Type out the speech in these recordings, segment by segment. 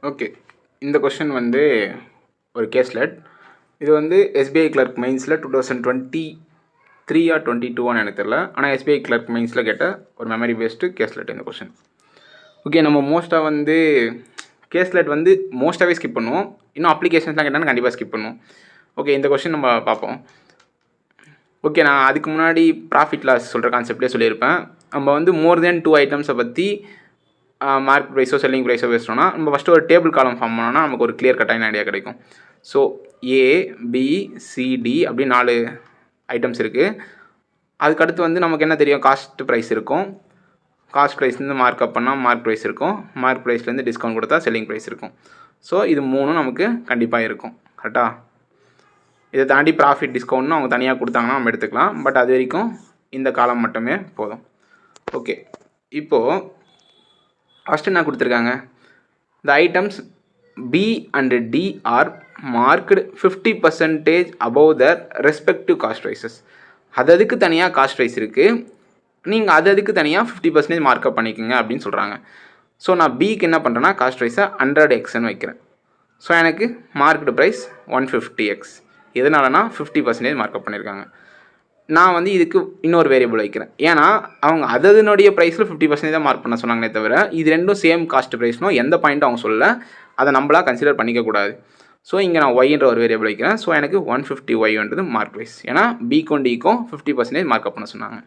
Okay, இந்த question வந்து ஒரு கேஸ்லெட். இது வந்து எஸ்பிஐ கிளர்க் மெயின்ஸில் 2023 ஆர் 22 எனக்கு தெரியல. ஆனால் எஸ்பிஐ கிளர்க் மெயின்ஸில் கேட்ட ஒரு மெமரி பேஸ்டு கேஸ்லெட் இந்த கொஷின். ஓகே, நம்ம மோஸ்ட்டாக வந்து கேஸ்லெட் வந்து மோஸ்ட்டாகவே ஸ்கிப் பண்ணுவோம். இன்னும் அப்ளிகேஷன்ஸ்லாம் கேட்டால் கண்டிப்பாக ஸ்கிப் பண்ணுவோம். ஓகே, இந்த கொஷின் நம்ம பார்ப்போம். ஓகே, நான் அதுக்கு முன்னாடி ப்ராஃபிட் லாஸ் சொல்கிற கான்செப்டே சொல்லியிருப்பேன். நம்ம வந்து மோர் தென் 2 ஐட்டம்ஸை பற்றி மார்க் ப்ரைஸோ செல்லிங் ப்ரைஸோ பேசுகிறோன்னா நம்ம ஃபஸ்ட்டு ஒரு டேபிள் காலம் ஃபார்ம் பண்ணோன்னா நமக்கு ஒரு கிளியர் கட்டான ஐடியா கிடைக்கும். ஸோ ஏபிசிடி அப்படி 4 ஐட்டம்ஸ் இருக்குது. அதுக்கடுத்து வந்து நமக்கு என்ன தெரியும், காஸ்ட் ப்ரைஸ் இருக்கும். காஸ்ட் ப்ரைஸ்லேருந்து மார்க் அப் பண்ணால் மார்க் ப்ரைஸ் இருக்கும். மார்க் ப்ரைஸ்லேருந்து டிஸ்கவுண்ட் கொடுத்தா செல்லிங் ப்ரைஸ் இருக்கும். ஸோ இது 3 நமக்கு கண்டிப்பாக இருக்கும். கரெக்டாக? இதை தாண்டி ப்ராஃபிட் டிஸ்கவுண்ட்னு அவங்க தனியாக கொடுத்தாங்கன்னா நம்ம எடுத்துக்கலாம். பட் அது வரைக்கும் இந்த காலம் மட்டுமே போதும். ஓகே, இப்போது ஃபஸ்ட்டு என்ன கொடுத்துருக்காங்க, the items B and D are marked 50% above their respective cost prices. அதுக்கு தனியாக காஸ்ட் ப்ரைஸ் இருக்குது, நீங்கள் அதுக்கு தனியாக 50% மார்க்அப் பண்ணிக்கோங்க அப்படின்னு சொல்கிறாங்க. ஸோ நான் பிக்கு என்ன பண்ணுறேன்னா காஸ்ட் ப்ரைஸை 100xன்னு வைக்கிறேன். ஸோ எனக்கு மார்க்டு ப்ரைஸ் 150x. எதனாலனா 50% மார்க்அப் பண்ணியிருக்காங்க. நான் வந்து இதுக்கு இன்னொரு வேரியபிள் வைக்கிறேன். ஏன்னா அவங்க அதனுடைய ப்ரைஸில் 50% தான் மார்க் பண்ண சொன்னாங்களே தவிர இது ரெண்டும் சேம் காஸ்ட் ப்ரைஸ்னோ எந்த பாயிண்ட்டும் அவங்க சொல்லலை. அதை நம்மளாக கன்சிடர் பண்ணிக்கக்கூடாது. ஸோ இங்கே நான் ஒய்ன்ற ஒரு வேரியபிள் வைக்கிறேன். ஸோ எனக்கு 150y மார்க் ப்ரைஸ். ஏன்னா பிக்கும் டிக்கும் 50% மார்க்அப் பண்ண சொன்னாங்க.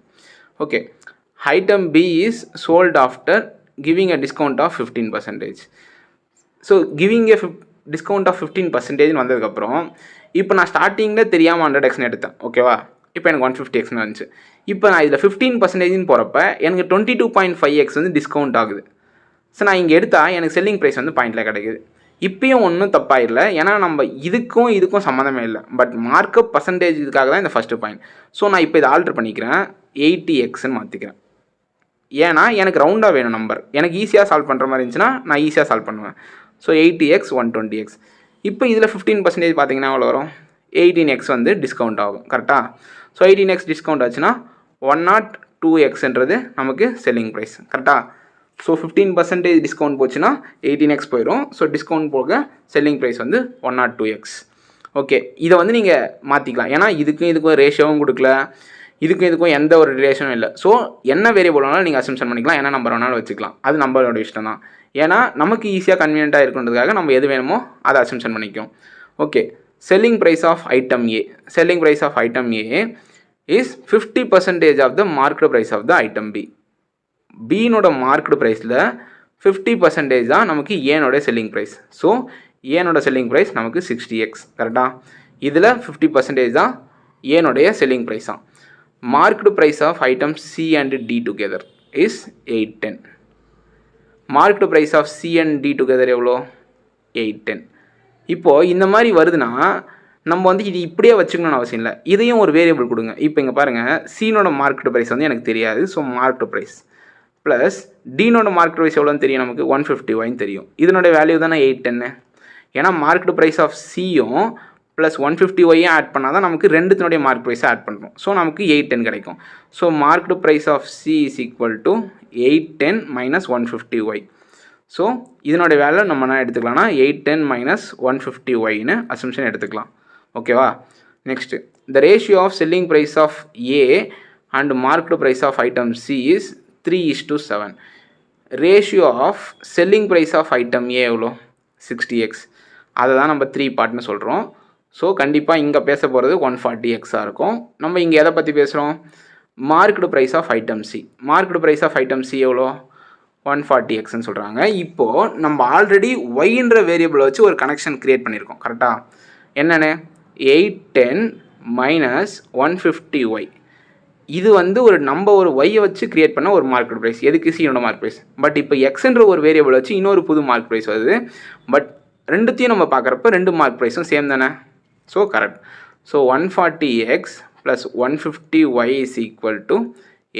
Okay, item B is sold after giving a discount of 15%. So giving a discount of 15% வந்ததுக்கப்புறம் இப்போ நான் ஸ்டார்டிங்கில் தெரியாமல் 100x எடுத்தேன். ஓகேவா? இப்போ எனக்கு 150xன்னு வந்துச்சு. இப்போ நான் இதில் 15% போகிறப்ப எனக்கு 22.5x வந்து டிஸ்கவுண்ட் ஆகுது. ஸோ நான் இங்கே எடுத்தால் எனக்கு செல்லிங் ப்ரைஸ் வந்து பாயிண்டில் கிடைக்குது. இப்பயும் ஒன்றும் தப்பாயில்லை, ஏன்னா நம்ம இதுக்கும் சம்மந்தமே இல்லை. பட் மார்க்கப் பர்சன்டேஜுக்காக தான் இந்த ஃபஸ்ட்டு பாயிண்ட். ஸோ நான் இப்போ இதை ஆல்ட்ரு பண்ணிக்கிறேன், 80xன்னு மாற்றிக்கிறேன். ஏன்னா எனக்கு ரவுண்டாக வேணும் நம்பர். எனக்கு ஈஸியாக சால்வ் பண்ணுற மாதிரி இருந்துச்சுன்னா நான் ஈஸியாக சால்வ் பண்ணுவேன். So 80x 120x. இப்போ இதில் 15% பார்த்தீங்கன்னா எவ்வளோ வரும், 18x வந்து டிஸ்கவுண்ட் ஆகும். கரெக்டாக? ஸோ 18x டிஸ்கவுண்ட் ஆச்சுன்னா 102xன்றது நமக்கு செல்லிங் ப்ரைஸ். கரெக்டாக? ஸோ 15% டிஸ்கவுண்ட் போச்சுன்னா 18x போயிடும். ஸோ டிஸ்கவுண்ட் போக செல்லிங் ப்ரைஸ் வந்து 102x. ஓகே, இதை வந்து நீங்கள் மாற்றிக்கலாம். ஏன்னா இதுக்கும் ரேஷியோவும் கொடுக்கல, இதுக்கும் எந்த ஒரு ரிலேஷனும் இல்லை. ஸோ என்ன வேரியபிள் வேணாலும் நீங்கள் அசம்ஷன் பண்ணிக்கலாம், என்ன நம்பர் வேணாலும் வச்சுக்கலாம். அது நம்மளோட இஷ்டம் தான். ஏன்னா நமக்கு ஈஸியாக கன்வீனியண்ட்டாக இருக்குன்றதுக்காக நம்ம எது வேணுமோ அதை அசம்ஷன் பண்ணிக்கும். Okay, selling price of item A. Selling price of item A is 50% of the marked price of the item B. B நோட marked priceல 50% தான் நமக்கு A நோட selling price. So A நோட selling price நமக்கு 60x. கரெக்டா? இதில் 50% தான் A நோடைய selling price தான். Marked price of item C and D together is 810. Marked price of C and D together எவ்வளோ? 810. இப்போது இந்த மாதிரி வருதுன்னா நம்ம வந்து இது இப்படியே வச்சுக்கணும்னு அவசியம் இல்லை. இதையும் ஒரு வேரியபிள் கொடுங்க. இப்போ இங்கே பாருங்கள், சீனோட மார்க்கெட் ப்ரைஸ் வந்து எனக்கு தெரியாது. ஸோ மார்க்கெட் ப்ரைஸ் ப்ளஸ் டீனோட மார்க்கெட் ப்ரைஸ் எவ்வளோன்னு தெரியும், நமக்கு 150y தெரியும். இதனோட வேல்யூ தானே 810. ஏன்னா மார்க்கெட் ப்ரைஸ் ஆஃப் சியும் ப்ளஸ் 150yயும் ஆட் பண்ணால் தான் நமக்கு ரெண்டுத்தினுடைய மார்க் ப்ரைஸை ஆட் பண்ணுறோம். ஸோ நமக்கு 810 கிடைக்கும். So market price of C is equal to 810 minus 150y. So இதனோட வேல்யூ நம்ம என்ன எடுத்துக்கலாம்னா 810 மைனஸ் 150yன்னு அசம்ஷன் எடுத்துக்கலாம். ஓகேவா? Next, the ratio of selling price of A and market price of item C is 3:7. Ratio of selling price of item A எவ்வளோ? 60x. அதை தான் நம்ம 3 பார்ட்னு சொல்கிறோம். ஸோ கண்டிப்பாக இங்கே பேச போகிறது 140xஆக இருக்கும். நம்ம இங்கே எதை பற்றி பேசுகிறோம்? Market price of item C. Market price of item C எவ்வளோ? 140xன்னு சொல்கிறாங்க. இப்போது நம்ம ஆல்ரெடி ஒய்ன்ற வேரியபிளை வச்சு ஒரு கனெக்ஷன் க்ரியேட் பண்ணியிருக்கோம். கரெக்டாக? என்னென்னு? 810 மைனஸ் 150y. இது வந்து ஒரு ஒய்யை வச்சு க்ரியேட் பண்ண ஒரு மார்க்கெட் ப்ரைஸ். எதுக்கு? சீனோட மார்க் ப்ரைஸ். பட் இப்போ எக்ஸ்ன்ற ஒரு வேரியபிள் வச்சு இன்னொரு புது மார்க் ப்ரைஸ் வருது. பட் ரெண்டுத்தையும் நம்ம பார்க்குறப்ப ரெண்டு மார்க் ப்ரைஸும் சேம் தானே? So correct. So 140x plus 150y is equal to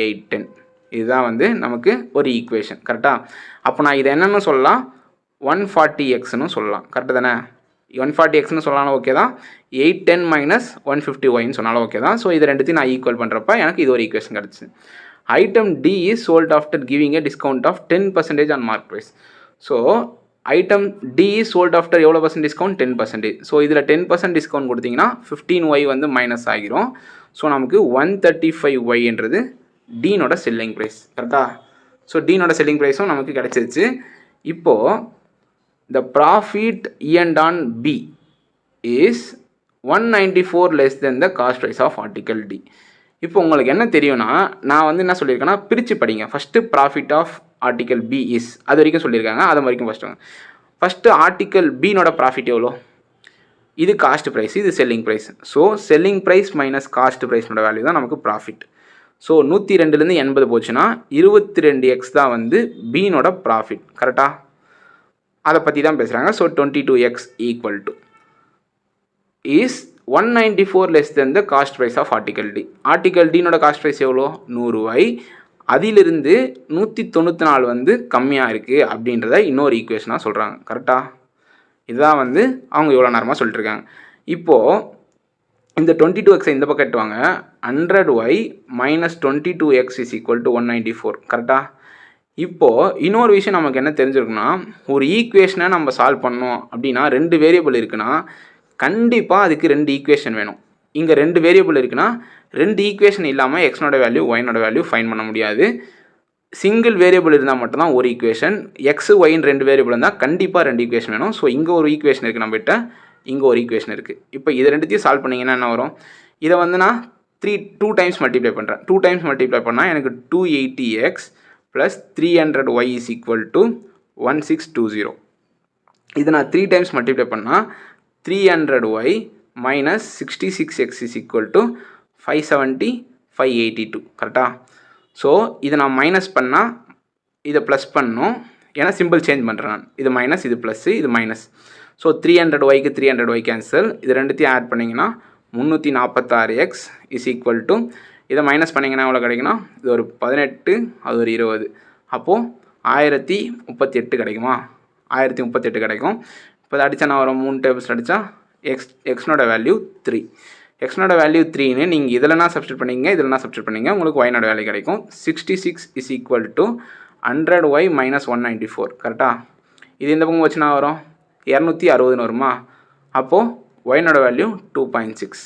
810. இதுதான் வந்து நமக்கு ஒரு ஈக்குவேஷன். கரெக்டாக? அப்போ நான் இதை என்னென்னு சொல்லலாம்? 140xன்னு சொல்லலாம். கரெக்டு தானே? 140xன்னு சொன்னாலும் ஓகே தான், 810 மைனஸ் 150yன்னு சொன்னாலும் ஓகே தான். ஸோ இது ரெண்டுத்தையும் நான் ஈக்குவல் பண்ணுறப்ப எனக்கு இது ஒரு ஈக்குவேஷன் கிடச்சி. Item D is sold after giving a discount of 10% on mark price. So item D is sold after எவ்வளோ பர்சன்ட் டிஸ்கவுண்ட் 10%. ஸோ இதில் 10% டிஸ்கவுண்ட் கொடுத்தீங்கன்னா 15Y வந்து மைனஸ் ஆகிரும். ஸோ நமக்கு 135Y என்றது டீனோட செல்லிங் ப்ரைஸ். கரெக்டாக? ஸோ டீனோட செல்லிங் ப்ரைஸும் நமக்கு கிடச்சிருச்சு. இப்போது the profit earned on B is 194 less than the cost price of article D. இப்போ உங்களுக்கு என்ன தெரியும்னா, நான் வந்து என்ன சொல்லியிருக்கேன்னா பிரித்து படிங்க. First profit of article B is அது வரைக்கும் சொல்லியிருக்காங்க. அது வரைக்கும் ஃபஸ்ட்டு ஆர்டிக்கல் பினோட ப்ராஃபிட் எவ்வளோ? இது காஸ்ட் ப்ரைஸ், இது selling price. So selling price minus cost ப்ரைஸ்னோட வேல்யூ தான் நமக்கு ப்ராஃபிட். ஸோ 102லேருந்து 80 போச்சுன்னா 22x தான் வந்து பீனோட ப்ராஃபிட். கரெக்டாக? அதை பற்றி தான் பேசுகிறாங்க. So 22x equal to is 194 less than the cost price of article D. Article டினோட காஸ்ட் ப்ரைஸ் எவ்வளோ? 100Y. அதிலிருந்து 194 வந்து கம்மியாக இருக்குது அப்படின்றத இன்னொரு ஈக்குவேஷனாக சொல்கிறாங்க. கரெக்டாக? இதுதான் வந்து அவங்க இவ்வளோ நேரமாக சொல்லிட்டுருக்காங்க. இப்போது இந்த 22x இந்த பக்கம் எட்டுவாங்க. 100Y minus 22x is equal to 194. கரெக்டாக? இப்போது இன்னொரு விஷயம் நமக்கு என்ன தெரிஞ்சிருக்குன்னா, ஒரு ஈக்குவேஷனை நம்ம சால்வ் பண்ணோம் அப்படின்னா 2 வேரியபிள் இருக்குன்னா கண்டிப்பாக அதுக்கு 2 ஈக்குவேஷன் வேணும். இங்கே 2 வேரியபிள் இருக்குன்னா 2 ஈக்குவேஷன் இல்லாமல் எக்ஸ்னோட வேல்யூ ஒய்னோட வேல்யூ ஃபைன் பண்ண முடியாது. சிங்கிள் வேரியபிள் இருந்தால் மட்டும்தான் ஒரு ஈக்குவேஷன். எக்ஸ் ஒய்ன்னு 2 வேரியபிள் இருந்தால் கண்டிப்பாக 2 ஈக்குவேஷன் வேணும். ஸோ இங்கே ஒரு ஈக்குவேஷன் இருக்குது நம்மகிட்ட, இங்கே ஒரு ஈக்குவேஷன் இருக்குது. இப்போ இது ரெண்டுத்தையும் சால்வ் பண்ணிங்கன்னா என்ன வரும்? இதை வந்து நான் 2 டைம்ஸ் மல்டிப்ளை பண்ணுறேன். 2 டைம்ஸ் மல்டிப்ளை பண்ணால் எனக்கு 280x plus 300y is equal to 1620. இதை நான் 3 டைம்ஸ் மல்டிப்ளை பண்ணால் 300y minus 66x is equal to 570 582. கரெக்டாக? ஸோ இதை நான் மைனஸ் பண்ணால் இதை ப்ளஸ் பண்ணணும். ஏன்னா சிம்பிள் சேஞ்ச் பண்ணுறேன் நான். இது மைனஸ், இது ப்ளஸ்ஸு, இது மைனஸ். So 300yக்கு 300y cancel. இது ரெண்டுத்தையும் ஆட் பண்ணிங்கன்னா 346x இஸ் ஈக்குவல் டு, இதை மைனஸ் பண்ணிங்கன்னா எவ்வளோ கிடைக்குன்னா, இது ஒரு 18, அது ஒரு 20. அப்போது 1038 கிடைக்குமா? 1038 கிடைக்கும். இப்போ இதை அடித்தா நான் வரும் 3 டேபிள்ஸ் அடித்தா எக்ஸ்னோட வேல்யூ 3. எக்ஸ்னோட வேல்யூ 3ன்னு நீங்கள் இதில்னா சப்ஸ்டியூட் பண்ணிங்க, இதில்னா சப்ஸ்டியூட் பண்ணிங்க, உங்களுக்கு ஒய்னோட வேல்யூ கிடைக்கும். 66 is equal to 100y minus 194. கரெக்டாக? இது இந்த பக்கம் வச்சுனா வரும் 260ன்னு வருமா? அப்போது ஒய்னோட வேல்யூ 2.6.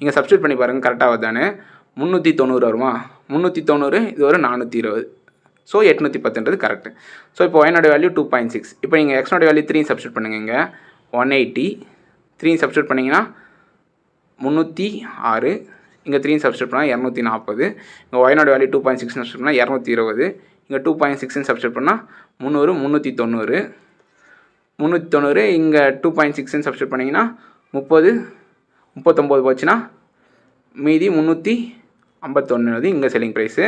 இங்கே சப்ஸ்டியூட் பண்ணி பாருங்கள் கரெக்டாக வருதானே? 390 வருமா? 390, இது ஒரு 420. So 810ன்றது correct. ஸோ இப்போ ஒய்னோட வேல்யூ 2.6. இப்போ நீங்கள் எக்ஸ்னோட வேல்யூ 3 சப்ஸ்டியூட் பண்ணுங்க. இங்கே 180, 3 சப்ஸ்டியூட் பண்ணிங்கன்னா 306, இங்கே 3 சப்ஸ்டியூட் பண்ணால் 240. இங்கே ஒய்னோட வேல்யூ 2.6 சப்ஸ்டியூட் பண்ணால் 220. இங்கே 2.6 சப்ஸ்டியூட் பண்ணால் 300, 390, 390. இங்கே 2.6 சப்ஸ்டியூட் பண்ணிங்கன்னா 30, 39 போச்சுன்னா மீதி 351 இங்கே செல்லிங் ப்ரைஸு.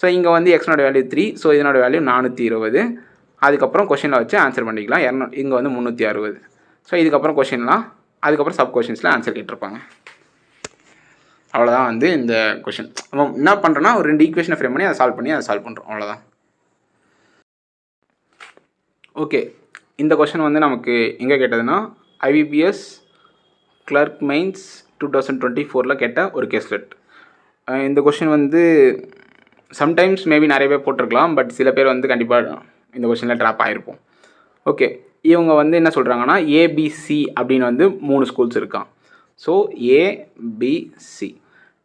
ஸோ இங்கே வந்து எக்ஸ்னோட வேல்யூ 3, ஸோ இதனோட வேல்யூ 420. அதுக்கப்புறம் கொஷினில் வச்சு ஆன்சர் பண்ணிக்கலாம். இங்கே வந்து 360. ஸோ இதுக்கப்புறம் கொஷின்லாம், அதுக்கப்புறம் சப் கொஷின்ஸில் ஆன்சர் கேட்டிருப்பாங்க. அவ்வளோதான் வந்து இந்த கொஷின். நம்ம என்ன பண்ணுறோன்னா ஒரு 2 ஈக்குவேஷனை ஃப்ரேம் பண்ணி அதை சால்வ் பண்ணுறோம். அவ்வளோதான். ஓகே, இந்த கொஷின் வந்து நமக்கு எங்கே கேட்டதுன்னா ஐபிபிஎஸ் கிளர்க் மெயின்ஸ் 2024 கேட்ட ஒரு கேஸ்லெட். இந்த கொஷின் வந்து சம்டைம்ஸ் மேபி நிறைய பேர் போட்டிருக்கலாம், பட் சில பேர் வந்து கண்டிப்பாக இந்த கொஷினில் ட்ராப் ஆகிருப்போம். ஓகே, இவங்க வந்து என்ன சொல்கிறாங்கன்னா ஏபிசி அப்படின்னு வந்து 3 ஸ்கூல்ஸ் இருக்கான். ஸோ ஏபிசி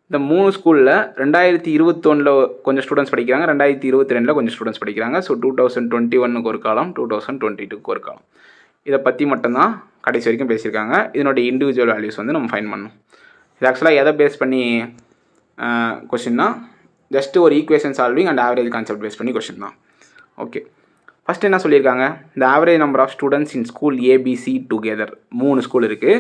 இந்த 3 ஸ்கூலில் 2021 கொஞ்சம் ஸ்டூடெண்ட்ஸ் படிக்கிறாங்க, 2022 கொஞ்சம் ஸ்டூடெண்ட்ஸ் படிக்கிறாங்க. ஸோ 2021க்கு ஒரு காலம், 2022க்கு ஒரு காலம். இதை பற்றி மட்டும்தான் கடைசி வரைக்கும் பேசியிருக்காங்க. இதனுடைய இண்டிவிஜுவல் வேல்யூஸ் வந்து நம்ம ஃபைண்ட் பண்ணணும். இது ஆக்சுவலாக எதை பேஸ் பண்ணி கொஷின்னா, ஜஸ்ட்டு ஒரு equation solving and average concept base பண்ணி கொஷின் தான். ஓகே, ஃபஸ்ட்டு என்ன சொல்லியிருக்காங்க, இந்த average number of students in school ABC together. 3 school இருக்குது.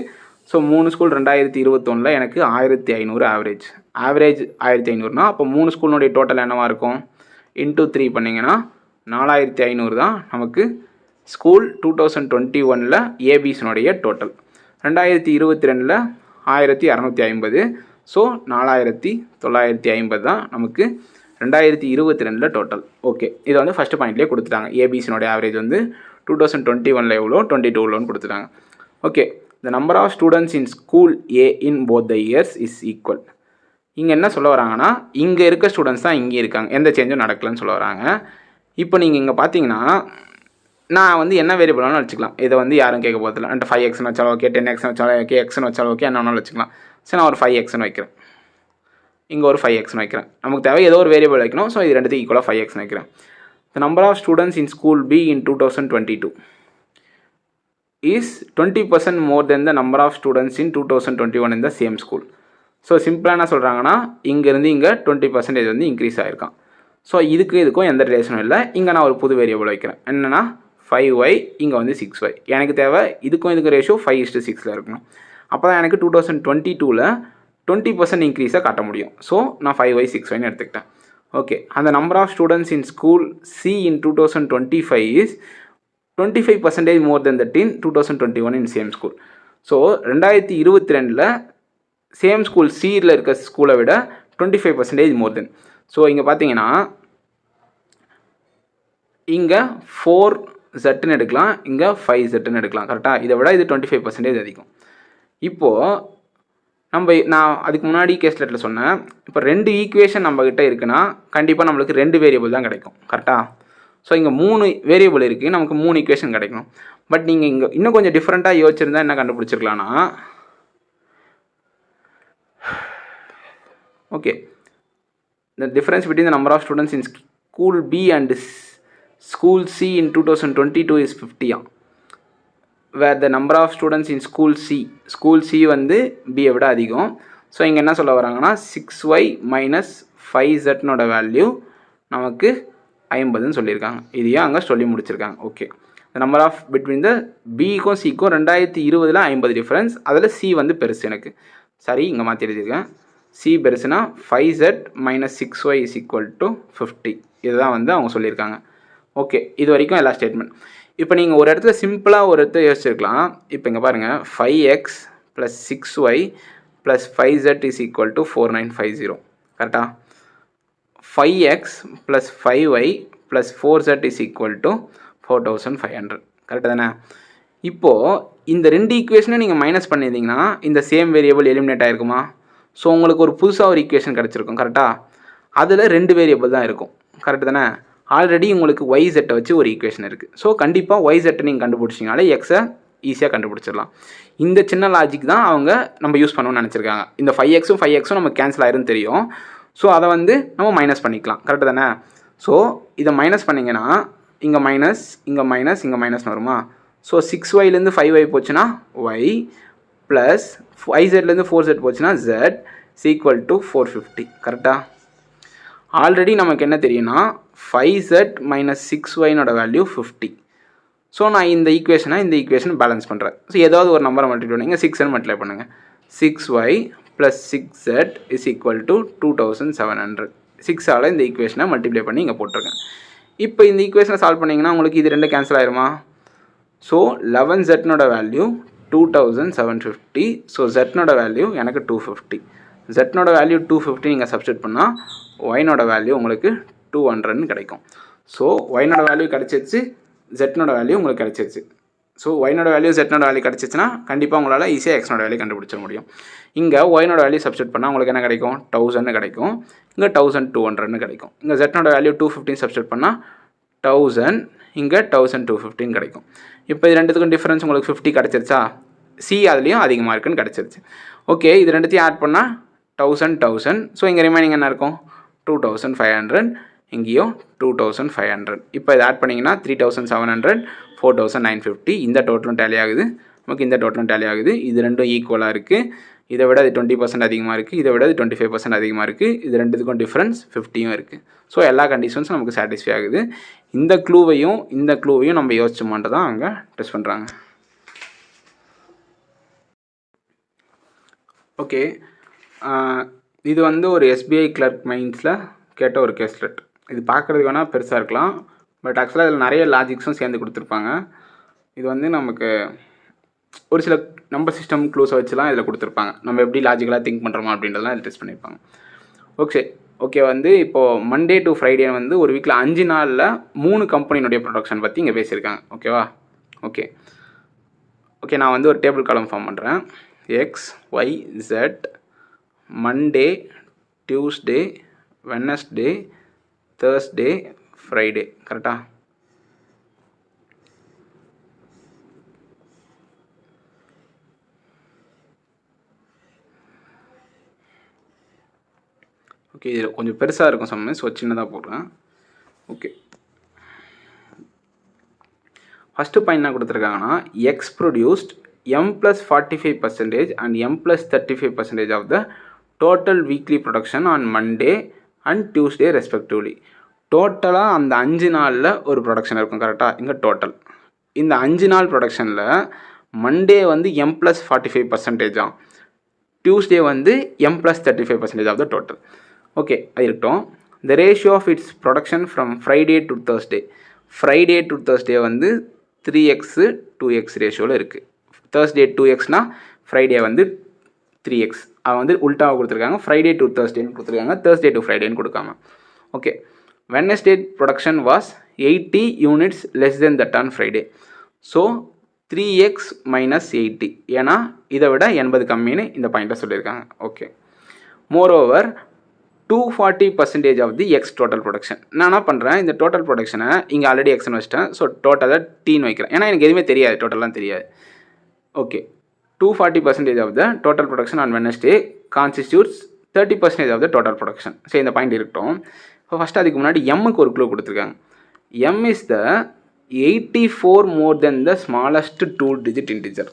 ஸோ 3 ஸ்கூல் 2021 எனக்கு 1500 ஆவரேஜ் 1500னா அப்போ 3 ஸ்கூலினுடைய டோட்டல் என்னவாக இருக்கும்? இன்ட்டு 3 பண்ணிங்கன்னா 4500 தான் நமக்கு ஸ்கூல் 2021 ஏபிசினுடைய டோட்டல். 2022 1250. ஸோ 4950 தான் நமக்கு 2022 டோட்டல். ஓகே, இதை வந்து ஃபஸ்ட்டு பாயிண்ட்லேயே கொடுத்துட்டாங்க. ஏபிசினுடைய ஆவரேஜ் வந்து 2021 எவ்வளோ, 22 கொடுத்துட்டாங்க. Okay, the number of students in school A in both the years is equal. இங்கே என்ன சொல்ல வராங்கன்னா, இங்கே இருக்க ஸ்டூடெண்ட்ஸ் தான் இங்கே இருக்காங்க, எந்த சேஞ்சும் நடக்கலன்னு சொல்ல வராங்க. இப்போ நீங்கள் இங்கே பார்த்தீங்கன்னா நான் வந்து என்ன வேரியபிளானு வச்சுக்கலாம். இதை வந்து யாரும் கேட்க போகிறதில்ல. என்கிட்ட 5xன்னு வச்சாலும் ஓகே, 10xன்னு வச்சாலும் ஓகே, எக்ஸ்ன்னு வச்சாலும் ஓகே, என்ன வேணாலும் வச்சுக்கலாம். சரி, நான் ஒரு 5xன்னு வைக்கிறேன். இங்கே ஒரு 5xன்னு வைக்கிறேன். நமக்கு தேவை ஏதோ ஒரு வேரியபிள் வைக்கணும். ஸோ இது ரெண்டுத்துக்கு ஈக்குவலாக 5xன்னு வைக்கிறேன். The number of students in school B in 2022 is 20% more than the number of students in 2021 in the same school. So சிம்பிளாக என்ன சொல்கிறாங்கன்னா, இங்கேருந்து இங்கே 20% வந்து இன்க்ரீஸ் ஆகிருக்கான். ஸோ இதுக்கும் எந்த ரிலேஷனும் இல்லை. இங்கே நான் ஒரு புது வேரியபிள் வைக்கிறேன். என்னென்னா 5y, இங்கே வந்து 6y. எனக்கு தேவை இதுக்கும் ரேஷியோ 5:6 இருக்கணும். அப்போ தான் எனக்கு 2022ல் 20% இன்க்ரீஸை காட்ட முடியும். ஸோ நான் 5y 6yன்னு எடுத்துக்கிட்டேன். ஓகே, அந்த number of students in school C in 2025 is 25% more than that in 2021 in same school. So 2022ல் சேம் ஸ்கூல் சியில் இருக்க ஸ்கூலை விட 25% மோர் தென். ஸோ இங்கே பார்த்தீங்கன்னா இங்கே 4zன்னு எடுக்கலாம், இங்கே 5zன்னு எடுக்கலாம். கரெக்டாக? இதை விட இது 25% அதிகம். இப்போது நான் அதுக்கு முன்னாடி கேஸ்லெட்டில் சொன்னேன், இப்போ 2 ஈக்குவேஷன் நம்மக்கிட்ட இருக்குன்னா கண்டிப்பாக நம்மளுக்கு 2 வேரியபிள் தான் கிடைக்கும். கரெக்டாக? ஸோ இங்கே 3 வேரியபிள் இருக்குது, நமக்கு 3 ஈக்குவேஷன் கிடைக்கும். பட் நீங்கள் இங்கே இன்னும் கொஞ்சம் டிஃப்ரெண்ட்டாக யோசிச்சிருந்தா என்ன கண்டுபிடிச்சிருக்கலாம்னா, okay, the difference between the number of students in school B and school C in 2022 is 50. where the number of students in school C வந்து B விட அதிகம். ஸோ இங்கே என்ன சொல்ல வராங்கன்னா 6y minus 5zனோட வேல்யூ நமக்கு 50ன்னு சொல்லியிருக்காங்க. இதையும் அங்கே சொல்லி முடிச்சிருக்காங்க. Okay, the number of between the Bக்கும் Cக்கும் 2020ல் 50 difference. அதில் C வந்து பெருசு எனக்கு. சரி, இங்கே மாற்றி எழுதியிருக்கேன். C பெருசுனா 5z minus 6y is equal to 50. இதுதான் வந்து அவங்க சொல்லியிருக்காங்க. ஓகே, இது வரைக்கும் எல்லா ஸ்டேட்மெண்ட். இப்போ நீங்கள் ஒரு இடத்துல சிம்பிளாக ஒரு இடத்துல யோசிச்சிருக்கலாம். இப்போ இங்கே பாருங்கள், 5x + 6y + 5z is equal to 4950. கரெக்டாக? 5x + 5y + 4z is equal to 4500. கரெக்டாக தானே? இப்போது இந்த 2 ஈக்குவேஷனை நீங்கள் மைனஸ் பண்ணியிருந்தீங்கன்னா இந்த சேம் வேரியபிள் எலிமினேட் ஆகிருக்குமா? ஸோ உங்களுக்கு ஒரு புதுசாக ஒரு ஈக்குவேஷன் கிடச்சிருக்கும். கரெக்டாக? அதில் 2 வேரியபிள் தான் இருக்கும். கரெக்டு தானே? ஆல்ரெடி உங்களுக்கு yz வச்சு ஒரு ஈக்குவேஷன் இருக்குது. ஸோ கண்டிப்பாக yz நீங்கள் கண்டுபிடிச்சிங்கனாலே எக்ஸை ஈஸியாக கண்டுபிடிச்சிடலாம். இந்த சின்ன லாஜிக் தான் அவங்க நம்ம யூஸ் பண்ணணும்னு நினச்சிருக்காங்க. இந்த 5xம் நம்ம கேன்சல் ஆயிருன்னு தெரியும். ஸோ அதை வந்து நம்ம மைனஸ் பண்ணிக்கலாம். கரெக்டு தானே? ஸோ இதை மைனஸ் பண்ணிங்கன்னா இங்கே மைனஸ், இங்கே மைனஸ், இங்கே மைனஸ் வருமா? ஸோ 6yலேருந்து 5y போச்சுன்னா y ப்ளஸ் 5zலேருந்து 4z போச்சுன்னா z ஈக்குவல் டு 450. கரெக்டாக? ஆல்ரெடி நமக்கு என்ன தெரியும்னா 5z minus 6yனோட வேல்யூ 50. ஸோ நான் இந்த ஈக்குவேஷன் பேலன்ஸ் பண்ணுறேன். ஸோ ஏதாவது ஒரு நம்பரை மல்டிப்ளை பண்ணுங்க, 6ன்னு மல்டிப்ளை பண்ணுங்கள். 6y plus 6z is equal to 2700. 6ஆல் இந்த ஈக்குவேஷனை மல்டிப்ளை பண்ணி இங்கே போட்டிருக்கேன். இப்போ இந்த ஈக்குவேஷனை சால்வ் பண்ணிங்கன்னா உங்களுக்கு இது 2 கேன்சல் ஆயிருமா? ஸோ 11zனோட வேல்யூ 2750. ஸோ zனோட வேல்யூ எனக்கு 250. zனோட வேல்யூ 250 நீங்கள் சப்ஸ்டிட் பண்ணால் ஒய்னோட வேல்யூ உங்களுக்கு 200ன்னு கிடைக்கும். ஸோ ஒய்னோட வேல்யூ கிடச்சிருச்சு, ஜெட்னோட வேல்யூ உங்களுக்கு கிடச்சிருச்சு. ஸோ ஒய்னோட வேல்யூ ஜெட்னோட வேல்யூ கிடச்சிச்சுன்னா கண்டிப்பாக உங்களால் ஈஸியாக எக்ஸ்னோட வேல்யூ கண்டுபிடிச்ச முடியும். இங்கே ஒய்னோட வேல்யூ சப்ஸ்டிட் பண்ணால் உங்களுக்கு என்ன கிடைக்கும்? 1000ன்னு கிடைக்கும். இங்கே 1200ன்னு கிடைக்கும். இங்கே ஜெட்னோட வேல்யூ 250 சப்ஸ்டிட் பண்ணால் 1000, இங்கே 1250 கிடைக்கும். இப்போ இது ரெண்டுத்துக்கும் டிஃப்ரென்ஸ் உங்களுக்கு 50 கிடச்சிருச்சா? சி அதுலேயும் அதிகமாக இருக்குன்னு கிடச்சிருச்சு. ஓகே, இது ரெண்டுத்தையும் ஆட் பண்ணால் 1000. ஸோ இங்கே ரிமைனிங் என்ன இருக்கும்? 2500. இங்கேயும் 2500. இப்போ இதை ஆட் பண்ணிங்கன்னா 3700, 4950. இந்த டோட்டலும் டேலி ஆகுது, நமக்கு இந்த டோட்டலும் டேலி ஆகுது. இது ரெண்டும் ஈக்குவலாக இருக்குது. இதை விட அது 20% அதிகமாக இருக்குது, இதை விட அது 25% அதிகமாக இருக்குது. இது ரெண்டுத்துக்கும் டிஃப்ரென்ஸ் 50யும் இருக்குது. ஸோ எல்லா கண்டிஷன்ஸும் நமக்கு சாட்டிஸ்ஃபை ஆகுது. இந்த க்ளூவையும் நம்ம யோசிச்சோமான்ட்டு தான் அங்கே டெஸ்ட் பண்ணுறாங்க. ஓகே, இது வந்து ஒரு SBI கிளர்க் மைண்ட்ஸில் கேட்ட ஒரு கேஸ்லெட். இது பார்க்குறதுக்கு வேணால் பெருசாக இருக்கலாம், பட் ஆக்சுவலாக இதில் நிறைய லாஜிக்ஸும் சேர்ந்து கொடுத்துருப்பாங்க. இது வந்து நமக்கு ஒரு சில நம்பர் சிஸ்டம் க்ளூஸை வச்சுலாம் இதில் கொடுத்துருப்பாங்க. நம்ம எப்படி லாஜிக்கலாக திங்க் பண்ணுறோமா அப்படின்றதெல்லாம் இதில் டெஸ்ட் பண்ணியிருப்பாங்க. ஓகே வந்து இப்போது மண்டே டு ஃப்ரைடே வந்து ஒரு வீக்கில் 5 நாளில் 3 கம்பெனியினுடைய ப்ரொடக்ஷன் பற்றி இங்கே பேசியிருக்காங்க. ஓகேவா? ஓகே நான் வந்து ஒரு டேபிள் காலம் ஃபார்ம் பண்ணுறேன். X, Y, Z, Monday, Tuesday, Wednesday, Thursday, Friday. கரெக்டாக? ஓகே, இது கொஞ்சம் பெருசாக இருக்கும் சம்மு, ஸோ சின்னதாக போடுறேன். ஓகே, ஃபஸ்ட்டு பாயிண்ட் என்ன கொடுத்துருக்காங்கன்னா, X produced M+45% and M+35% of the total weekly production on Monday and Tuesday respectively. டோட்டலாக அந்த 5 நாளில் ஒரு ப்ரொடக்ஷன் இருக்கும் கரெக்டாக. இங்கே டோட்டல் இந்த 5 நாள் ப்ரொடக்ஷனில் மண்டே வந்து M+45%, டியூஸ்டே வந்து M+35% of the total. Okay, அது இருக்கட்டும். The ratio of its production from Friday to Thursday. Friday to Thursday வந்து 3x 2x ரேஷியோவில் இருக்குது. தேர்ஸ்டே 2xனா ஃப்ரைடே வந்து 3x. அவன் வந்து உல்ட்டாவை கொடுத்துருக்காங்க, ஃப்ரைடே டு தேர்ஸ்டேன்னு கொடுத்துருக்காங்க, தேர்ஸ்டே டு ஃப்ரைடேன்னு கொடுக்காம. Okay, Wednesday production was 80 units less than that on Friday. So 3x - 80, ஏன்னா இதை விட 80 கம்மின்னு இந்த பாயிண்ட்டை சொல்லியிருக்காங்க. Okay, moreover 240% of the X total production. நான் என்ன பண்ணுறேன், இந்த டோட்டல் ப்ரொடக்ஷனை இங்கே ஆல்ரெடி எக்ஸ்னு வச்சிட்டேன். ஸோ டோட்டலாக டீன்னு வைக்கிறேன், ஏன்னா எனக்கு எதுவுமே தெரியாது, டோட்டல்லாம் தெரியாது. Okay, 240% of the total production on Wednesday constitutes 30% of the total production. சரி, இந்த பாயிண்ட் இருக்கட்டும். இப்போ ஃபஸ்ட்டு அதுக்கு முன்னாடி எம்முக்கு ஒரு க்ளூ கொடுத்துருக்காங்க. M is the 84 more then the smallest 2-digit integer.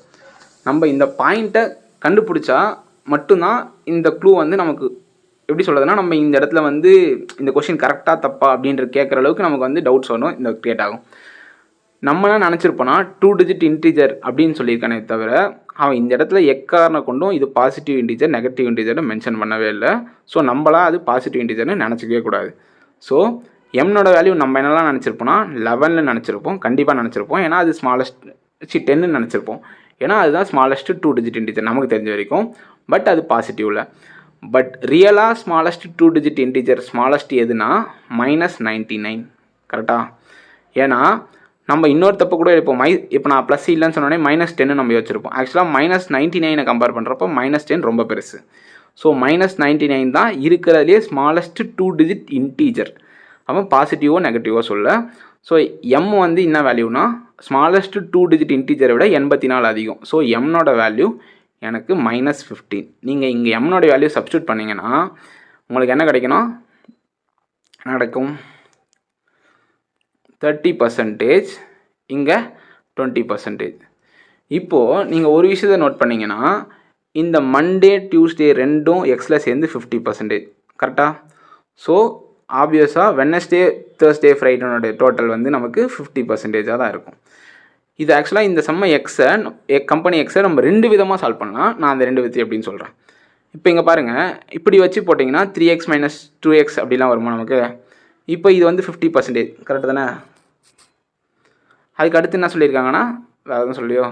நம்ம இந்த பாயிண்ட்டை கண்டுபிடிச்சா மட்டும்தான் இந்த க்ளூ வந்து நமக்கு எப்படி சொல்கிறதுனா, நம்ம இந்த இடத்துல வந்து இந்த கொஷின் கரெக்டாக தப்பா அப்படின்ற கேட்குற அளவுக்கு நமக்கு வந்து டவுட்ஸ் வரும், இந்த க்ரியேட் ஆகும். நம்மளாம் நினச்சிருப்போனா 2-digit இன்டிஜர் அப்படின்னு சொல்லியிருக்கானே தவிர, அவன் இந்த இடத்துல எக்காரண கொண்டும் இது பாசிட்டிவ் இன்டிஜர் நெகட்டிவ் இன்டிஜர்னு மென்ஷன் பண்ணவே இல்லை. ஸோ நம்மளாம் அது பாசிட்டிவ் இன்டிஜர்னு நினச்சிக்கவே கூடாது. ஸோ எம்னோட வேல்யூ நம்ம என்னெல்லாம் நினச்சிருப்போம்னா 11 நினச்சிருப்போம், கண்டிப்பாக நினச்சிருப்போம். ஏன்னா அது ஸ்மாலஸ்ட் 10 நினச்சிருப்போம், ஏன்னா அதுதான் ஸ்மாலஸ்ட் 2-digit இன்டிஜர் நமக்கு தெரிஞ்ச வரைக்கும். பட் அது பாசிட்டிவில். பட் ரியலாக ஸ்மாலஸ்ட் 2-digit இன்டிஜர் ஸ்மாலஸ்ட் எதுனா -99 கரெக்டாக. ஏன்னா நம்ம இன்னொரு தப்பு கூட இப்போ இப்போ நான் ப்ளஸ் இல்லைன்னு சொன்னோடனே -10 நம்ம வச்சுருப்போம். ஆக்சுவலாக -99 கம்பேர் பண்ணுறப்போ -10 ரொம்ப பெருசு. ஸோ -99 தான் இருக்கிறதுலே ஸ்மாலஸ்ட் 2-digit இன்டீஜர். அவன் பாசிட்டிவோ நெகட்டிவோ சொல்ல. ஸோ எம் வந்து என்ன வேல்யூனா ஸ்மாலஸ்ட் 2-digit இன்டீஜரை விட 84 அதிகம். ஸோ எம்னோட வேல்யூ எனக்கு -15. நீங்கள் இங்கே எம்னோட வேல்யூ சப்ஸ்டியூட் பண்ணிங்கன்னா உங்களுக்கு என்ன கிடைக்கணும், நடக்கும் 30%, இங்கே 20%. இப்போது நீங்கள் ஒரு விஷயத்தை நோட் பண்ணிங்கன்னா, இந்த மண்டே டியூஸ்டே ரெண்டும் எக்ஸில் சேர்ந்து 50% கரெக்டாக. ஸோ ஆப்வியஸாக வெட்னஸ்டே தேர்ஸ்டே ஃப்ரைடேனோட டோட்டல் வந்து நமக்கு 50%ஆக தான் இருக்கும். இது ஆக்சுவலாக இந்த சம்ம எக்ஸை கம்பெனி எக்ஸை நம்ம 2 விதமாக சால்வ் பண்ணலாம். நான் அந்த 2 விதத்தை எப்படின்னு சொல்கிறேன். இப்போ இங்கே பாருங்கள், இப்படி வச்சு போட்டிங்கன்னா 3x - 2x அப்படிலாம் வருமா நமக்கு. இப்போ இது வந்து 50% கரெக்டு தானே. அதுக்கு அடுத்து என்ன சொல்லியிருக்காங்கன்னா, வேறு எதுவும் சொல்லியோ.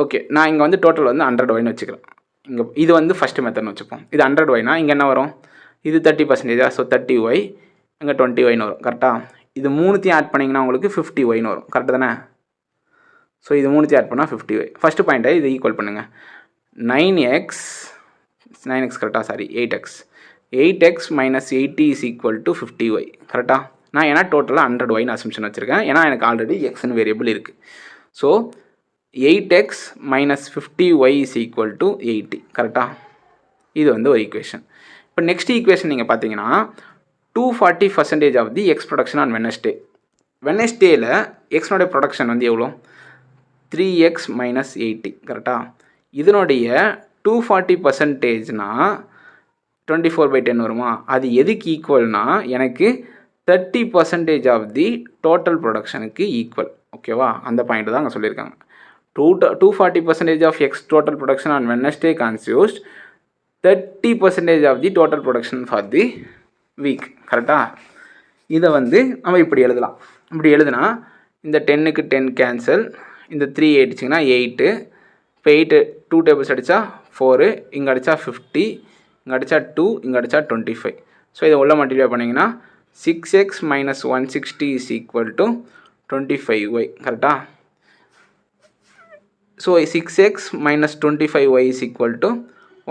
ஓகே, நான் இங்கே வந்து டோட்டல் வந்து 100y வச்சுக்கிறேன். இங்கே இது வந்து ஃபஸ்ட்டு மெத்தட்னு வச்சுப்போம். இது 100y இங்கே என்ன வரும், இது 30%, ஸோ 30y, இங்கே 20y வரும் கரெக்டாக. இது மூணுத்தையும் ஆட் பண்ணிங்கன்னா உங்களுக்கு 50y வரும் கரெக்டு தானே. ஸோ இது மூணுத்தையும் ஆட் பண்ணால் 50y. ஃபஸ்ட்டு பாயிண்ட்டை இது ஈக்குவல் பண்ணுங்கள். 9x கரெக்டாக, சாரி 8x - 80 = 50y கரெக்டாக. நான் ஏன்னா டோட்டலாக 100y அசம்ஷன் வச்சுருக்கேன், ஏன்னா எனக்கு ஆல்ரெடி எக்ஸ்னு வேரியபிள் இருக்குது. ஸோ 8x - 50y = 80 கரெக்டாக. இது வந்து ஒரு ஈக்குவேஷன். இப்போ நெக்ஸ்ட் ஈக்குவேஷன் நீங்கள் பார்த்தீங்கன்னா 240% of the X production on Wednesday. வெட்னஸ்டேயில் எக்ஸ்னுடைய ப்ரொடக்ஷன் வந்து எவ்வளோ, 3x - 80 கரெக்டாக. இதனுடைய 240%னா 24/10 வருமா. அது எதுக்கு ஈக்குவல்னா எனக்கு 30% ஆஃப் தி டோட்டல் ப்ரொடக்ஷனுக்கு ஈக்குவல். ஓகேவா, அந்த பாயிண்ட் தான் அங்கே சொல்லியிருக்காங்க. 240% of X total production on Wednesday constitutes 30% of the total production for the week கரெக்டாக. இதை வந்து நம்ம இப்படி எழுதலாம். இப்படி எழுதுனா இந்த 10க்கு 10 கேன்சல், இந்த 3 அடிச்சிங்கன்னா 8. இப்போ 8 2 டேபிள்ஸ் அடித்தா 4, இங்கே அடித்தா 50, இங்கே அடித்தா 2, இங்கே அடித்தா 25. ஸோ இதை உள்ள மல்டிப்ளை பண்ணிங்கன்னா 6x - 160 = 25y கரெக்டாக. So 6x - 25y =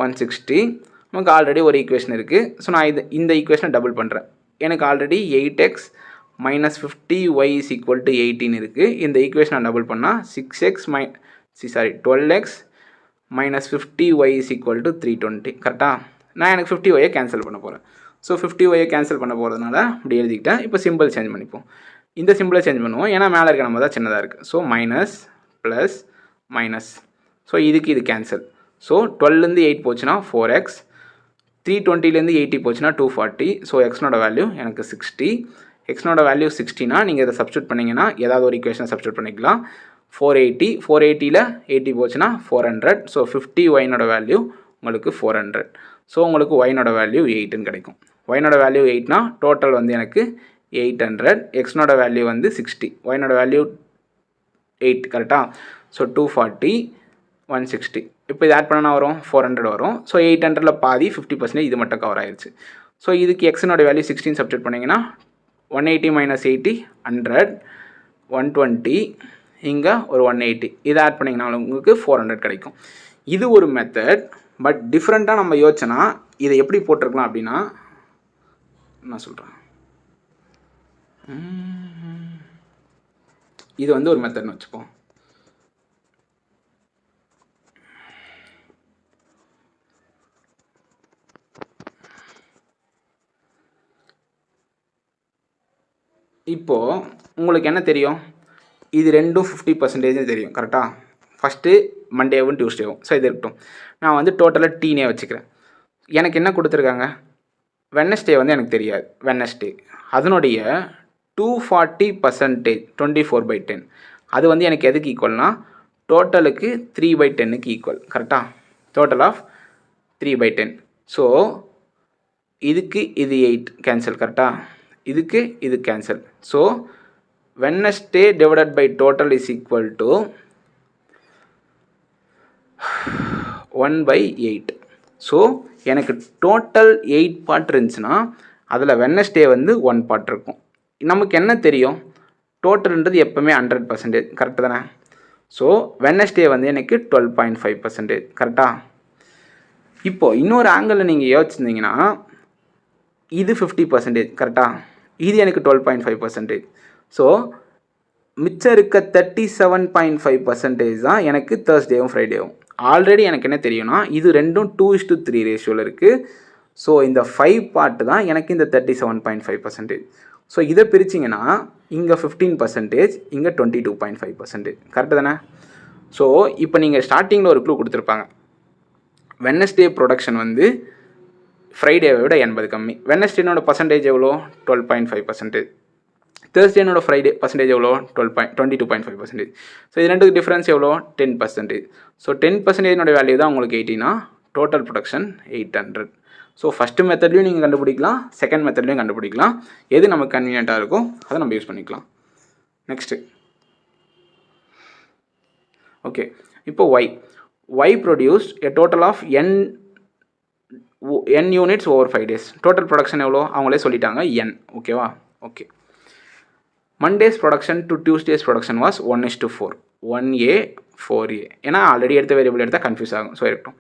160. நமக்கு ஆல்ரெடி ஒரு ஈக்குவேஷன் இருக்குது. ஸோ நான் இந்த ஈக்குவேஷனை டபுள் பண்ணுறேன். எனக்கு ஆல்ரெடி 8x - 50y = 18 இருக்குது. இந்த ஈக்குவேஷனை டபுள் பண்ணால் 12x minus 50y is equal to 320. கரெக்டாக? நான் எனக்கு 50y கேன்சல் பண்ண போகிறேன். ஸோ 50y கேன்சல் பண்ண போகிறதுனால இப்படி எழுதிக்கிட்டேன். இப்போ சிம்பிள் சேஞ்ச் பண்ணிப்போம். இந்த சிம்பிளை சேஞ்ச் பண்ணுவோம், ஏன்னா மேலே இருக்க நம்ம தான் சின்னதாக இருக்குது. So minus plus minus. So இதுக்கு இது கேன்சல். ஸோ 12லேருந்து 8 போச்சுன்னா 4x, 320லேருந்து 80 போச்சுன்னா 240. ஸோ எக்ஸ்னோட வேல்யூ எனக்கு 60. எக்ஸ்னோட வேல்யூ 60னா நீங்கள் இதை சப்ஸ்டியூட் பண்ணிங்கன்னா ஏதாவது ஒரு ஈக்குவேஷனை சப்ஸ்டியூட் பண்ணிக்கலாம். 480, 480ல் 80 போச்சுன்னா 400. ஸோ 50yனோட வேல்யூ உங்களுக்கு 400. ஸோ உங்களுக்கு ஒய்னோட வேல்யூ 8ன்னு கிடைக்கும். ஒய்னோட வேல்யூ 8னா டோட்டல் வந்து எனக்கு 800. எக்ஸ்னோட வேல்யூ வந்து 60. ஒய்னோட வேல்யூ 8. கரெக்டாக? ஸோ 240, 160. இப்போ இது ஆட் பண்ணால் வரும் 400 வரும். ஸோ 800ல் பாதி 50% இது மட்டும் கவர் ஆயிடுச்சு. ஸோ இதுக்கு எக்ஸனோட வேல்யூ 16 சப்ஸ்டியூட் பண்ணிங்கன்னா 180 மைனஸ் 80 100, 120, இங்கே ஒரு 180. இதை ஆட் பண்ணிங்கன்னா உங்களுக்கு 400 கிடைக்கும். இது ஒரு மெத்தட். பட் டிஃப்ரெண்ட்டாக நம்ம யோசிச்சோன்னா இதை எப்படி போட்டிருக்கலாம் அப்படின்னா, நான் சொல்கிறேன், இது வந்து ஒரு மெத்தட்னு வச்சுப்போம். இப்போது உங்களுக்கு என்ன தெரியும்? இது ரெண்டும் 50% தெரியும். கரெக்டாக? ஃபஸ்ட்டு மண்டேவும் டியூஸ்டேவும். ஸோ இது இருக்கட்டும். நான் வந்து டோட்டலாக டீனே வச்சுக்கிறேன். எனக்கு என்ன கொடுத்துருக்காங்க? வெட்னஸ்டே வந்து எனக்கு தெரியாது. வெட்னஸ்டே அதனுடைய 240% 24/10 அது வந்து எனக்கு எதுக்கு ஈக்குவல்னா டோட்டலுக்கு 3/10க்கு ஈக்குவல். கரெக்டாக? Total of 3/10. ஸோ இதுக்கு இது 8 கேன்சல். கரெக்டாக? இதுக்கு இது cancel. So Wednesday divided by total is equal to 1/8. So எனக்கு டோட்டல் 8 பார்ட் இருந்துச்சுன்னா அதில் வெட்னஸ்டே வந்து 1 பார்ட் இருக்கும். நமக்கு என்ன தெரியும்? டோட்டல்ன்றது எப்போவுமே 100%. கரெக்டு தானே? ஸோ வெட்னஸ்டே வந்து எனக்கு 12.5%. கரெக்டாக? இப்போது இன்னொரு ஆங்கிளில் நீங்கள் யோசிச்சிருந்தீங்கன்னா இது 50%. கரெக்டாக? இது எனக்கு 12.5%. ஸோ மிச்சம் இருக்க 37.5% தான் எனக்கு தேர்ஸ்டேவும் ஃப்ரைடேவும். ஆல்ரெடி எனக்கு என்ன தெரியும்னா இது ரெண்டும் 2:3 ரேஷியோவில் இருக்குது. ஸோ இந்த 5 பார்ட்டு தான் எனக்கு இந்த 37.5%. ஸோ இதை பிரிச்சிங்கன்னா இங்கே 15%, இங்கே 22.5%. கரெக்டு தானே? ஸோ இப்போ நீங்கள் ஸ்டார்டிங்கில் ஒரு க்ளூ கொடுத்துருப்பாங்க. வெட்னஸ்டே ப்ரொடக்ஷன் வந்து ஃப்ரைடேவை விட 80 கம்மி. வெட்னஸ்டேனோட பர்சன்டேஜ் எவ்வளோ? 12.5%. தேர்ஸ்டேனோட ஃப்ரைடே பர்சன்டேஜ் எவ்வளோ? 22.5%. ஸோ இது ரெண்டுக்கு டிஃப்ரென்ஸ் எவ்வளோ? 10%. ஸோ 10% வேல்யூ தான் உங்களுக்கு 80னா டோட்டல் ப்ரொடக்ஷன் 800. ஸோ ஃபஸ்ட்டு மெத்தட்லையும் நீங்கள் கண்டுபிடிக்கலாம், செகண்ட் மெத்தட்லையும் கண்டுபிடிக்கலாம். எது நமக்கு கன்வீனியண்ட்டாக இருக்கோ அதை நம்ம யூஸ் பண்ணிக்கலாம். நெக்ஸ்ட்டு ஓகே, இப்போ Y produce a total of n units over 5 days. Total production எவ்வளோ அவங்களே சொல்லிட்டாங்க, n. ஓகேவா? Okay. Monday's production to Tuesday's production was 1:4, 1A 4A. ஏன்னா ஆல்ரெடி எடுத்த வேரியபிள் எடுத்தால் கன்ஃபியூஸ் ஆகும். ஸோ இருக்கட்டும்.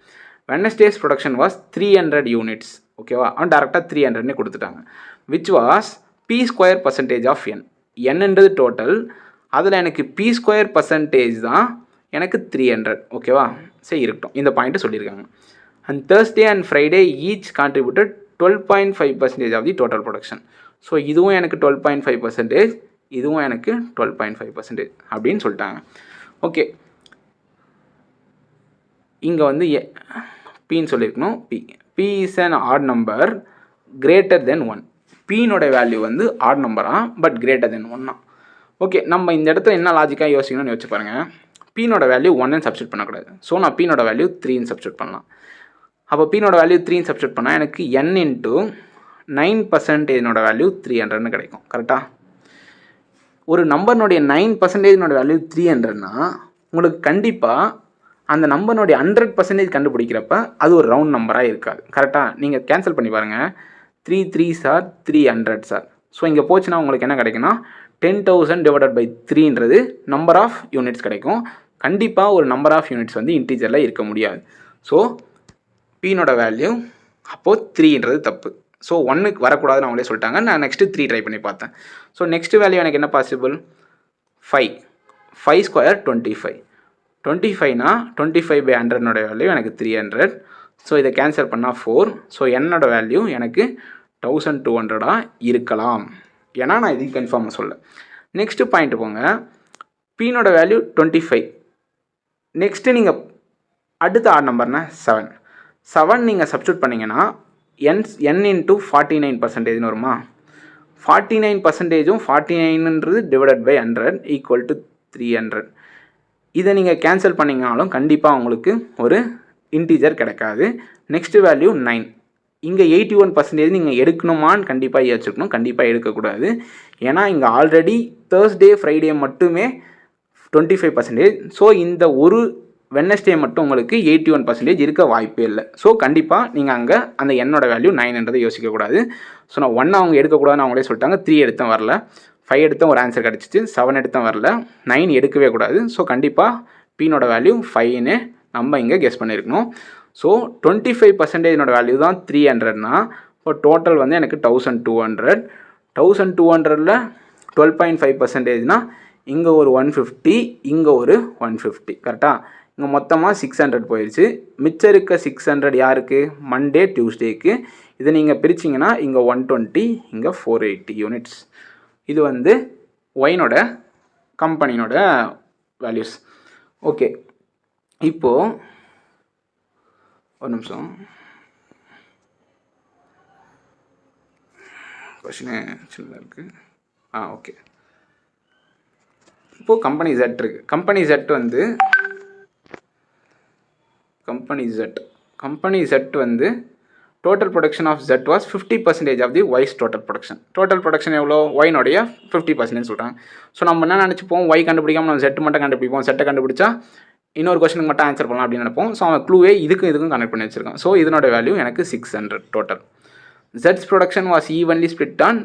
Wednesday's production was 300 units. ஓகேவா? அவன் டேரெக்டாக 300னே கொடுத்துட்டாங்க. Which was p² of n. என்னன்றது டோட்டல். அதில் எனக்கு p² தான் எனக்கு 300. ஓகேவா? சரி இருக்கட்டும், இந்த பாயிண்ட்டு சொல்லியிருக்காங்க. And Thursday and Friday each contributed 12.5% of the total production. So இதுவும் எனக்கு 12.5%, இதுவும் எனக்கு 12.5% அப்படின்னு சொல்லிட்டாங்க. ஓகே, இங்கே வந்து பின்னு சொல்லியிருக்கணும். P is an odd number greater than 1. பின்னோட வேல்யூ வந்து ஆட் நம்பரா, பட் கிரேட்டர் தென் 1. ஓகே, நம்ம இந்த இடத்துல என்ன லாஜிக்காக யோசிக்கணும்னு யோசிச்சு பாருங்கள். பின்னோட வேல்யூ 1ன்னு சப்ஸ்டியூட் பண்ணக்கூடாது. ஸோ நான் பின்னோட வேல்யூ 3ன்னு சப்ஸ்டியூட் பண்ணலாம். அப்போ பின்னோட வேல்யூ 3ன்னு சப்ஸ்டியூட் பண்ணால் எனக்கு n இன்ட்டு 9% வேல்யூ 300ன்னு கிடைக்கும். கரெக்டாக? ஒரு நம்பர்னுடைய 9% வேல்யூ 300னா உங்களுக்கு கண்டிப்பாக அந்த நம்பர்னுடைய 100% கண்டுபிடிக்கிறப்ப அது ஒரு ரவுண்ட் நம்பராக இருக்காது. கரெக்டாக? நீங்கள் கேன்சல் பண்ணி பாருங்கள். 3 3s are 300 சார். ஸோ இங்கே போச்சுன்னா உங்களுக்கு என்ன கிடைக்குன்னா 10,000 டிவைடட் பை 3ன்றது நம்பர் ஆஃப் யூனிட்ஸ் கிடைக்கும். கண்டிப்பாக ஒரு நம்பர் ஆஃப் யூனிட்ஸ் வந்து இன்டீஜரில் இருக்க முடியாது. ஸோ பின்னோட வேல்யூ அப்போது 3ன்றது தப்பு. ஸோ 1க்கு வரக்கூடாதுன்னு அவங்களே சொல்லிட்டாங்க. நான் நெக்ஸ்ட்டு 3 ட்ரை பண்ணி பார்த்தேன். ஸோ நெக்ஸ்ட் வேல்யூ எனக்கு என்ன பாசிபிள்? 5 5² 25. 25னா 25/100 வேல்யூ எனக்கு 300. ஸோ இதை கேன்சல் பண்ணால் 4. ஸோ என்னோட வேல்யூ எனக்கு 1200 இருக்கலாம். ஏன்னா நான் இது கன்ஃபார்மாக சொல்ல. நெக்ஸ்ட்டு பாயிண்ட் போங்க. பீனோட வேல்யூ 25. நெக்ஸ்ட்டு நீங்கள் அடுத்த ஆட் நம்பர்னா 7 நீங்கள் சப்ஸ்டியூட் பண்ணிங்கன்னா n இன்ட்டு 49%ன்னு வருமா? 49%ம் 49ன்றது டிவைடட் பை 100 ஈக்குவல் டு 300. இதை நீங்கள் கேன்சல் பண்ணிங்கனாலும் கண்டிப்பாக உங்களுக்கு ஒரு இன்டீஜர் கிடைக்காது. Next value 9. இங்கே 81% நீங்கள் எடுக்கணுமான்னு கண்டிப்பாக யோசிச்சுக்கணும். கண்டிப்பாக எடுக்கக்கூடாது. ஏன்னா இங்கே ஆல்ரெடி தேர்ஸ்டே ஃப்ரைடே மட்டுமே 25%. ஸோ இந்த ஒரு வெட்னஸ்டே மட்டும் உங்களுக்கு 81% இருக்க வாய்ப்பே இல்லை. ஸோ கண்டிப்பாக நீங்கள் அங்கே அந்த என்னோட வேல்யூ 9ன்றதை யோசிக்கக்கூடாது. ஸோ நான் 1 அவங்க எடுக்கக்கூடாதுன்னு அவங்களே சொல்லிட்டாங்க. 3 எடுத்தும் வரல, 5 எடுத்தும் ஒரு ஆன்சர் கிடச்சிச்சு, 7 எடுத்தும் வரல, 9 எடுக்கவே கூடாது. ஸோ கண்டிப்பாக பீனோட வேல்யூ 5ன்னு நம்ம இங்கே கெஸ் பண்ணியிருக்கணும். ஸோ 25% வேல்யூ தான் 300னா இப்போ டோட்டல் வந்து எனக்கு 1200. 1200ல் 12.5%னா இங்கே ஒரு 150, இங்கே ஒரு 150. கரெக்டாக? இங்கே மொத்தமாக 600 போயிடுச்சு. மிச்சம் இருக்க 600 யாருக்கு? மண்டே டியூஸ்டேக்கு. இதை நீங்கள் பிரிச்சிங்கன்னா இங்கே 120, இங்கே 480 யூனிட்ஸ். இது வந்து ஒயினோட கம்பெனியோட வேல்யூஸ். ஓகே, இப்போது ஒரு நிமிஷம். கொஷினே சின்னதாக இருக்குது. ஓகே. இப்போது கம்பெனி Z இருக்குது. கம்பெனி Z வந்து total production of Z was 50% of the Y's total production. Total production எவ்வளோ? ஒயினுடைய 50% சொல்கிறாங்க. ஸோ நம்ம என்ன நினச்சிப்போம், ஒய் கண்டுபிடிக்காமல் நம்ம Z மட்டும் கண்டுபிடிப்போம். Z கண்டுபிடிச்சா இன்னொரு கொஸ்டினுக்கு மட்டும் ஆன்சர் பண்ணலாம் அப்படின்னு நினைப்போம். ஸோ அவன் க்ளூவே இதுக்கும் கனெக்ட் பண்ணி வச்சிருக்கான். ஸோ இதனோட வேல்யூ எனக்கு 600 total. Z's production was evenly split on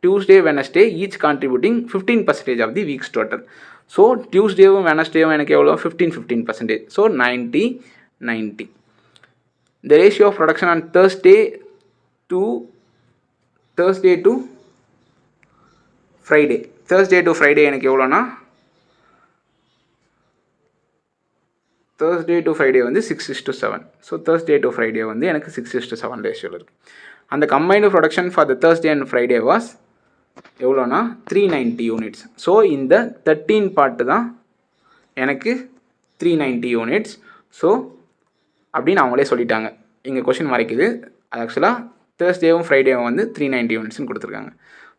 Tuesday, Wednesday, each contributing 15% of the week's total. So டியூஸ்டேவும் வெனஸ்டேவும் எனக்கு எவ்வளோ? 15%. So 90. The ratio of production on Thursday to Friday. Thursday to Friday எனக்கு எவ்வளோனா, Thursday to Friday வந்து 6:7. So Thursday to Friday வந்து எனக்கு 6:7 ரேஷியோவில் இருக்குது. அந்த combined production for the Thursday and Friday was எவ்வளோனா 390 யூனிட்ஸ். ஸோ இந்த 13 பார்ட்டு தான் எனக்கு 390 யூனிட்ஸ். ஸோ அப்படின்னு அவங்களே சொல்லிட்டாங்க. இங்கே கொஷின் மறைக்குது. அது ஆக்சுவலாக தேர்ஸ்டேவும் ஃப்ரைடேவும் வந்து 390 யூனிட்ஸ்னு கொடுத்துருக்காங்க.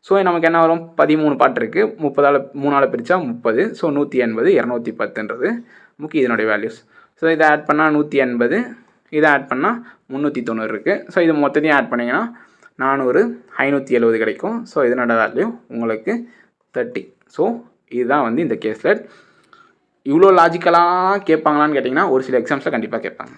ஸோ நமக்கு என்ன வரும்? 13 பார்ட் இருக்குது. 30ஆல் 3ஆல் பிரித்தா 30. ஸோ 180, 210ன்றது முக்கிய இதனுடைய வேல்யூஸ். ஸோ இதை ஆட் பண்ணால் 180, இதை ஆட் பண்ணால் 390 இருக்குது. ஸோ இது மொத்தத்தையும் ஆட் பண்ணிங்கன்னா 400, 570 கிடைக்கும். ஸோ இதனோட வேல்யூ உங்களுக்கு 30. ஸோ இதுதான் வந்து இந்த கேஸில். இவ்வளோ லாஜிக்கலாக கேட்பாங்களான்னு கேட்டிங்கன்னா ஒரு சில எக்ஸாம்ஸில் கண்டிப்பாக கேட்பாங்க.